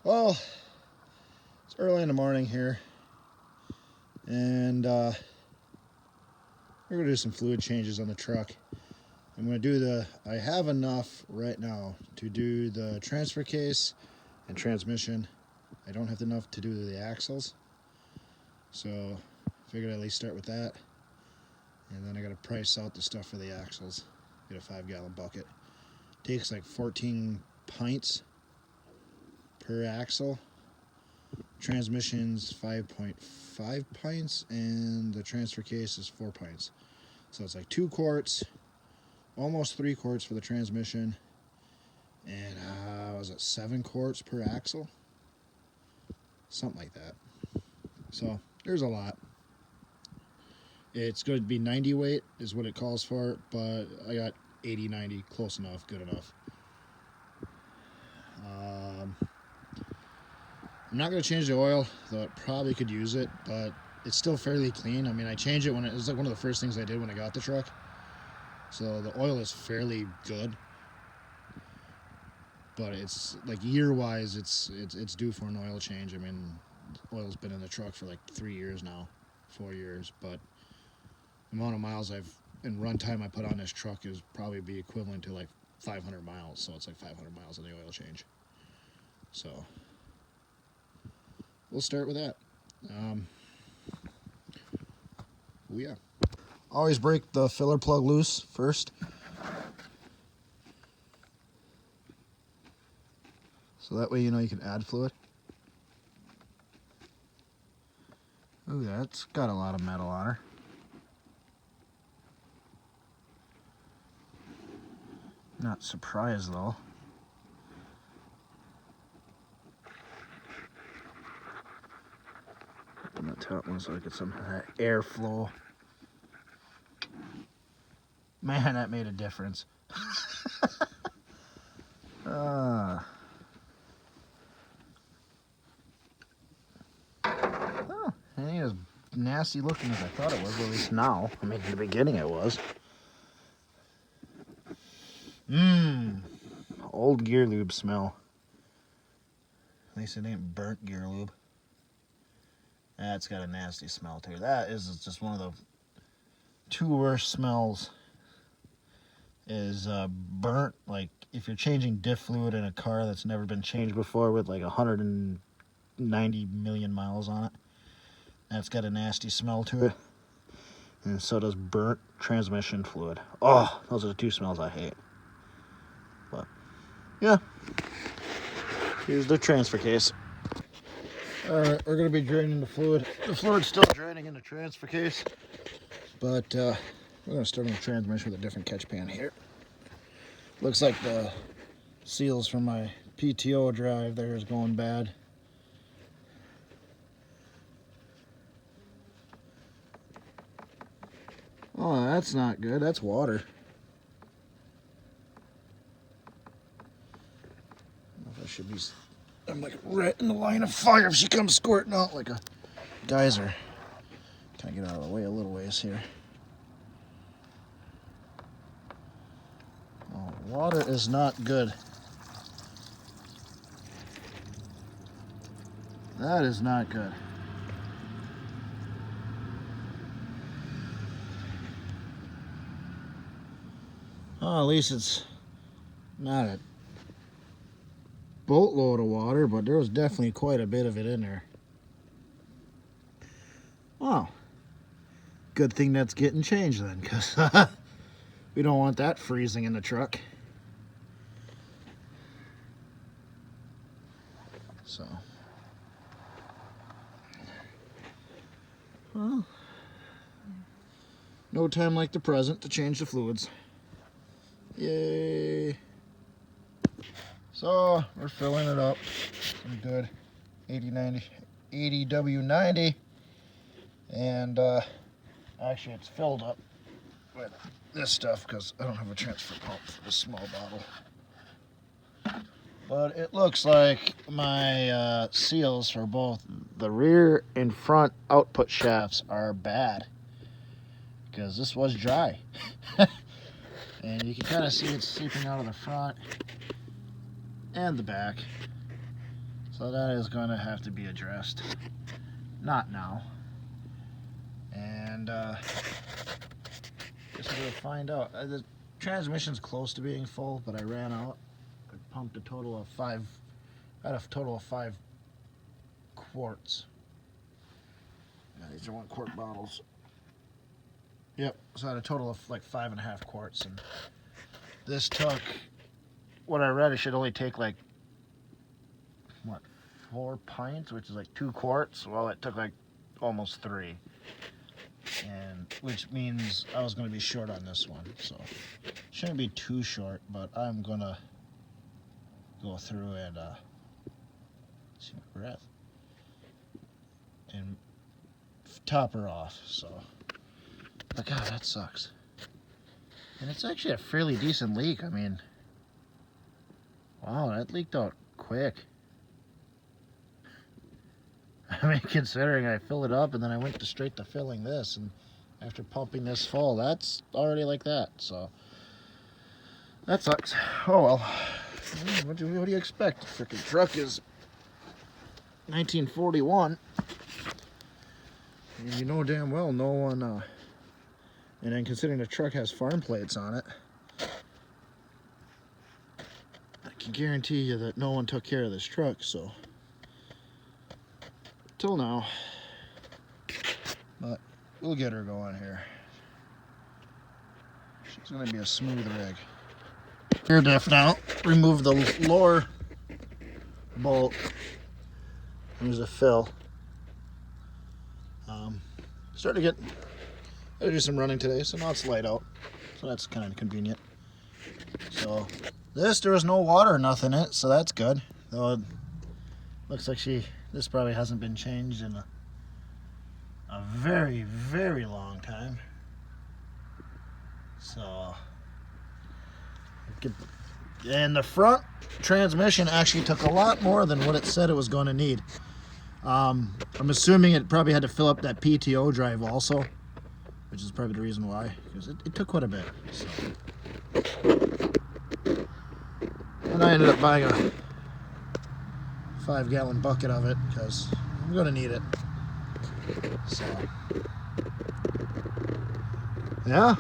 Well, it's early in the morning here, and we're gonna do some fluid changes on the truck. I'm gonna do I have enough right now to do the transfer case and transmission. I don't have enough to do the axles, so figured I'd at least start with that. And then I gotta price out the stuff for the axles. Get a 5-gallon bucket. Takes like 14 pints per axle. Transmission's 5.5 pints, and the transfer case is 4 pints. So it's like 2 quarts, almost 3 quarts for the transmission, and was it 7 quarts per axle? Something like that. So there's a lot. It's going to be 90 weight is what it calls for, but I got 80, 90, close enough, good enough. I'm not going to change the oil, though it probably could use it, but it's still fairly clean. I mean, I changed it when it was like one of the first things I did when I got the truck. So the oil is fairly good, but it's like year-wise, it's due for an oil change. I mean, oil's been in the truck for like 3 years now, 4 years, but the amount of miles in runtime I put on this truck is probably be equivalent to like 500 miles. So it's like 500 miles of the oil change. So we'll start with that. Yeah. Always break the filler plug loose first. So that way you know you can add fluid. Ooh, that's got a lot of metal on her. Not surprised though. Open the top one so I get some of that airflow. Man, that made a difference. Oh, it ain't as nasty looking as I thought it was, at least now. I mean, in the beginning it was. Old gear lube smell. At least it ain't burnt gear lube. That's got a nasty smell too. That is just one of the 2 worst smells. Is burnt, like if you're changing diff fluid in a car that's never been changed before with like 190 million miles on it. That's got a nasty smell to it. And so does burnt transmission fluid. Oh, those are the 2 smells I hate. But yeah, here's the transfer case. Alright, we're going to be draining the fluid. The fluid's still draining in the transfer case, but we're going to start on the transmission with a different catch pan here. Looks like the seals from my PTO drive there is going bad. Oh, that's not good. That's water. I don't know if I should be... I'm like right in the line of fire if she comes squirting out like a geyser. Can I get out of the way a little ways here? Oh, water is not good. That is not good. Oh, at least it's not a boatload of water, but there was definitely quite a bit of it in there. Wow. Good thing that's getting changed then, because we don't want that freezing in the truck. So, well, no time like the present to change the fluids. Yay! So we're filling it up. Some good 80 W90, and actually it's filled up with this stuff because I don't have a transfer pump for this small bottle. But it looks like my seals for both the rear and front output shafts are bad because this was dry. And you can kind of see it seeping out of the front and the back. So that is going to have to be addressed. Not now. And guess we'll find out. The transmission's close to being full, but I ran out. I pumped a total of 5. I had a total of 5 quarts. Yeah, these are 1 quart bottles. Yep. So I had a total of like 5.5 quarts, and this took. What I read, it should only take like what, 4 pints, which is like 2 quarts. Well, it took like almost 3. And which means I was going to be short on this one, so shouldn't be too short, but I'm gonna go through and see my breath and top her off. So, but God, that sucks. And it's actually a fairly decent leak. I mean, wow, that leaked out quick. I mean, considering I filled it up and then I went straight to filling this, and after pumping this full, that's already like that. So that sucks. Oh well. What do you expect? The freaking truck is 1941, and you know damn well no one. And then considering the truck has farm plates on it, I can guarantee you that no one took care of this truck. So. Till now, but we'll get her going here. She's gonna be a smooth rig. Rear diff now. Remove the lower bolt. Use a fill. Starting to get. I do some running today, so now it's light out, so that's kind of convenient. So there was no water or nothing in it, so that's good. Though it looks like this probably hasn't been changed in a very, very long time. So, and the front transmission actually took a lot more than what it said it was going to need. I'm assuming it probably had to fill up that PTO drive also, which is probably the reason why, because it took quite a bit. So. And I ended up buying a 5-gallon bucket of it because I'm going to need it. So, yeah,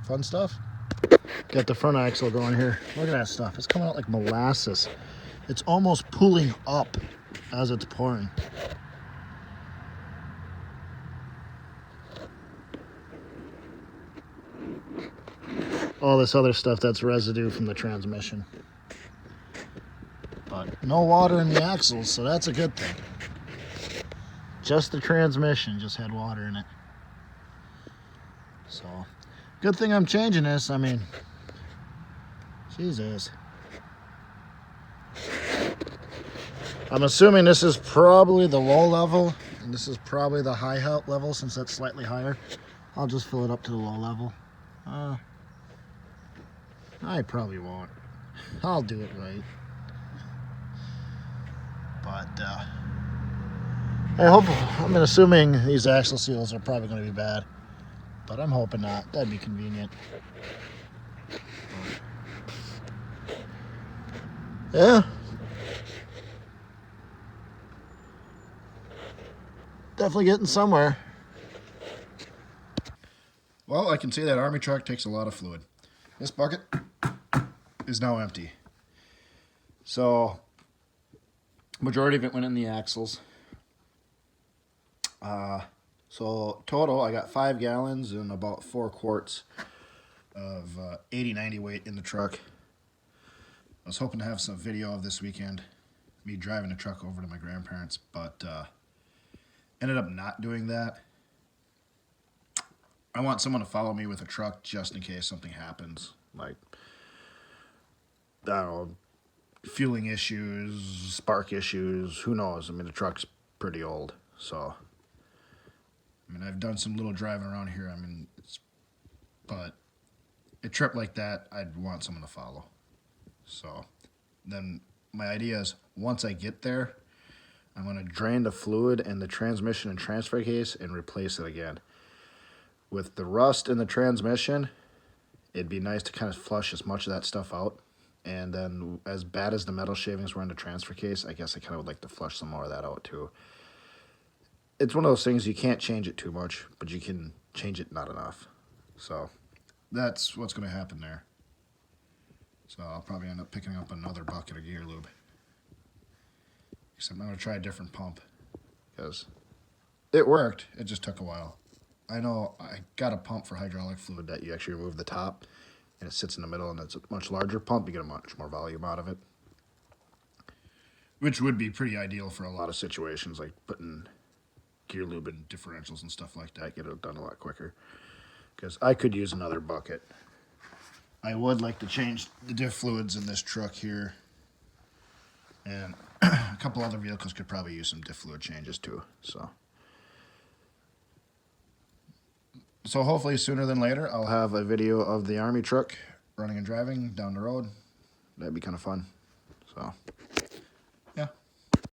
fun stuff. Got the front axle going here. Look at that stuff. It's coming out like molasses. It's almost pulling up as it's pouring. All this other stuff, that's residue from the transmission. But no water in the axles, so that's a good thing. Just the transmission just had water in it. So, good thing I'm changing this. I mean, Jesus. I'm assuming this is probably the low level, and this is probably the high level since that's slightly higher. I'll just fill it up to the low level. I probably won't. I'll do it right. But I'm assuming these axle seals are probably going to be bad, but I'm hoping not. That'd be convenient. Yeah. Definitely getting somewhere. Well, I can see that Army truck takes a lot of fluid. This bucket is now empty. So, majority of it went in the axles. So total, I got 5 gallons and about 4 quarts of 80-90 weight in the truck. I was hoping to have some video of this weekend, me driving the truck over to my grandparents', but ended up not doing that. I want someone to follow me with a truck just in case something happens, like, I don't know, fueling issues, spark issues, who knows? I mean, the truck's pretty old, so, I mean, I've done some little driving around here, I mean, but a trip like that, I'd want someone to follow. So, then my idea is, once I get there, I'm going to drain the fluid in the transmission and transfer case and replace it again. With the rust in the transmission, it'd be nice to kind of flush as much of that stuff out And then as bad as the metal shavings were in the transfer case, I guess I kind of would like to flush some more of that out too. It's one of those things you can't change it too much, but you can change it not enough. So that's what's going to happen there. So I'll probably end up picking up another bucket of gear lube. Except I'm going to try a different pump because it worked. It just took a while. I know I got a pump for hydraulic fluid that you actually remove the top and it sits in the middle, and it's a much larger pump. You get a much more volume out of it, which would be pretty ideal for a lot of situations, like putting gear lube in differentials and stuff like that. Get it done a lot quicker. Because I could use another bucket. I would like to change the diff fluids in this truck here, and a couple other vehicles could probably use some diff fluid changes too. So hopefully sooner than later, I'll have a video of the Army truck running and driving down the road. That'd be kind of fun. So